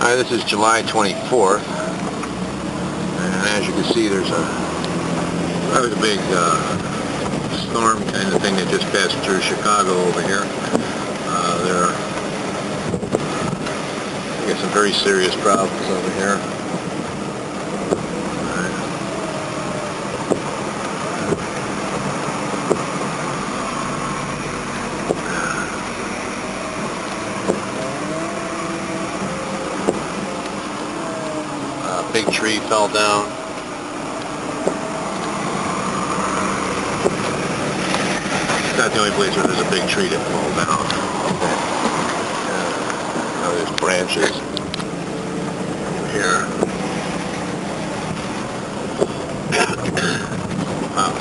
Alright, this is July 24th, and as you can see there's a rather big storm kind of thing that just passed through Chicago over here. We got some very serious problems over here. Big tree fell down. It's not the only place where there's a big tree that fell down. There's branches here. Wow.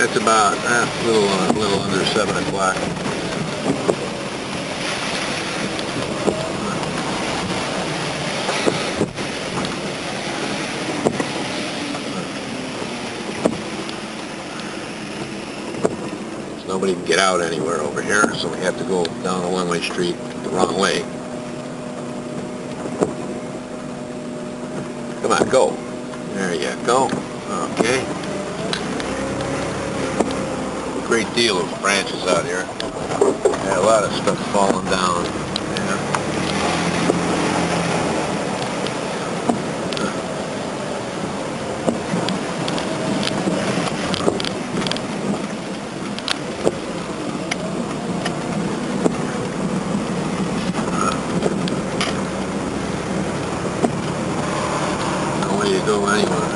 It's about a little under 7 o'clock. So nobody can get out anywhere over here, so we have to go down a one-way street the wrong way. Come on, go. There you go. Okay. Great deal of branches out here. Yeah, a lot of stuff falling down. Yeah. No way to go anywhere.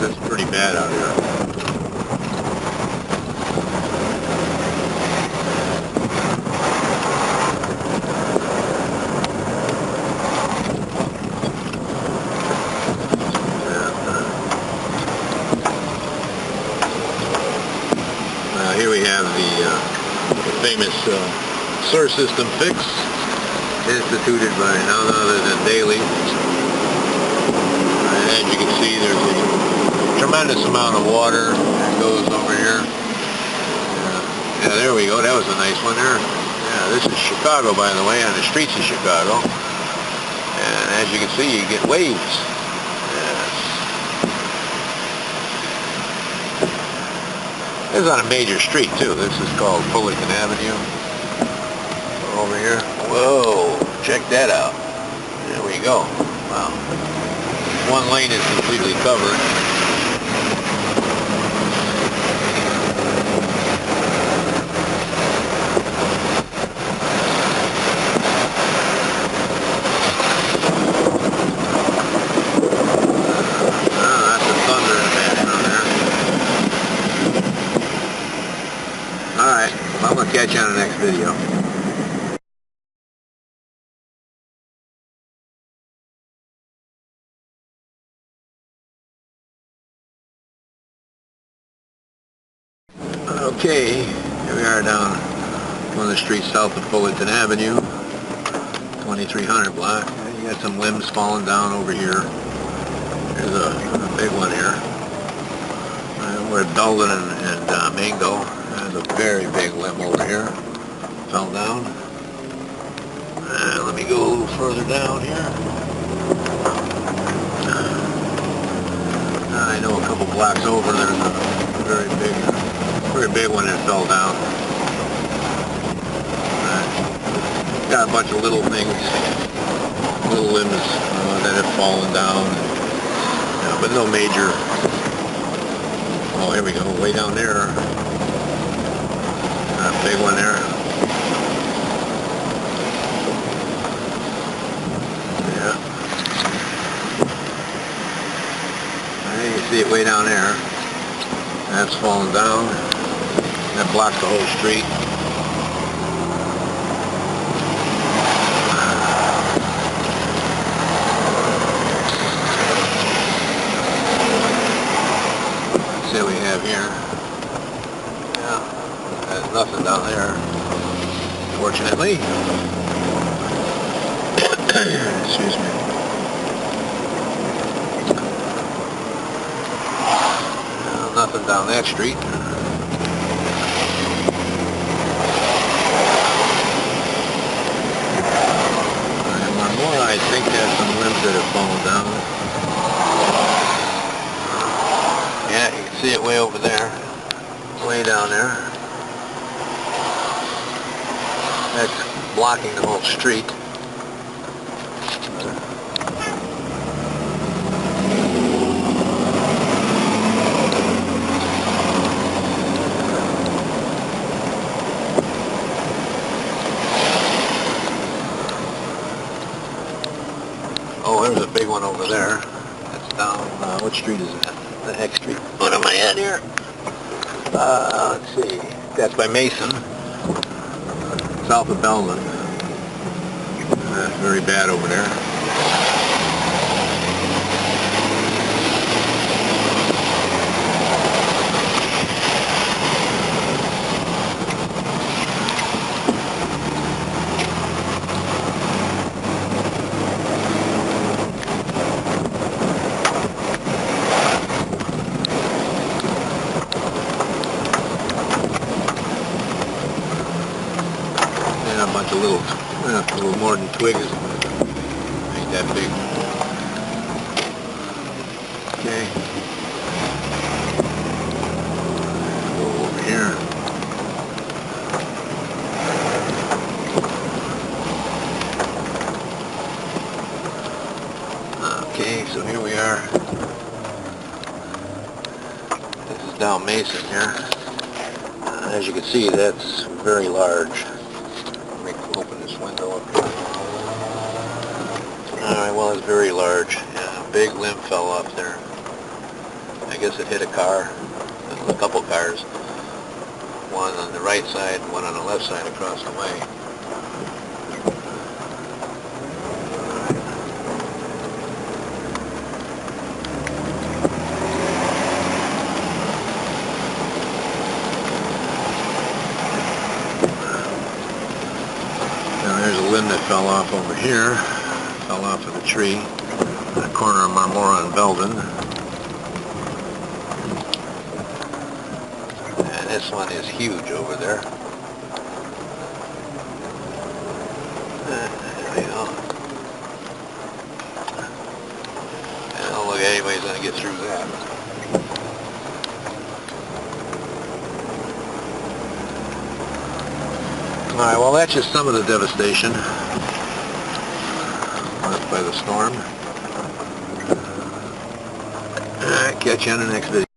It's pretty bad out here. Here we have the famous sewer system fix instituted by none other than Daly. And as you can see, there's a tremendous amount of water that goes over here. Yeah, there we go. That was a nice one there. Yeah, this is Chicago, by the way, on the streets of Chicago. And as you can see, you get waves. This is on a major street too. This is called Fullerton Avenue. Over here. Whoa! Check that out. There we go. Wow. One lane is completely covered. That's the thunder in the background there. Alright, well, I'm going to catch you on the next video. Okay, here we are down one of the streets south of Fullerton Avenue, 2300 block. You got some limbs falling down over here. There's a big one here. We're at Fullerton and Mango. There's a very big limb over here. Fell down. Let me go a little further down here. I know a couple blocks over there's a very big one that fell down. Got a bunch of little things, little limbs that have fallen down, but no major. Oh, here we go, way down there. Big one there. see it way down there. That's fallen down. That blocks the whole street. Let's see what we have here. Yeah, there's nothing down there, fortunately. Excuse me. Nothing down that street. And one more, I think there's some limbs that have fallen down. Yeah, you can see it way over there. Way down there. That's blocking the whole street. Oh, there's a big one over there. That's down, what street is that? The heck street? What am I at here? Let's see. That's by Mason. South of Bellman. That's very bad over there. A bunch of little, a little more than twigs. Ain't that big. Okay. Go over here. Okay, so here we are. This is down Mason here. As you can see, that's very large. Open this window up here. Alright, well, it's very large. Yeah, a big limb fell off there. I guess it hit a car. A couple cars. One on the right side and one on the left side across the way. There's a limb that fell off over here, fell off of the tree, in the corner of Marmora and Belden. And this one is huge over there. There we go. I don't look like anybody's going to get through that. Alright, well, that's just some of the devastation left by the storm. Alright, catch you on the next video.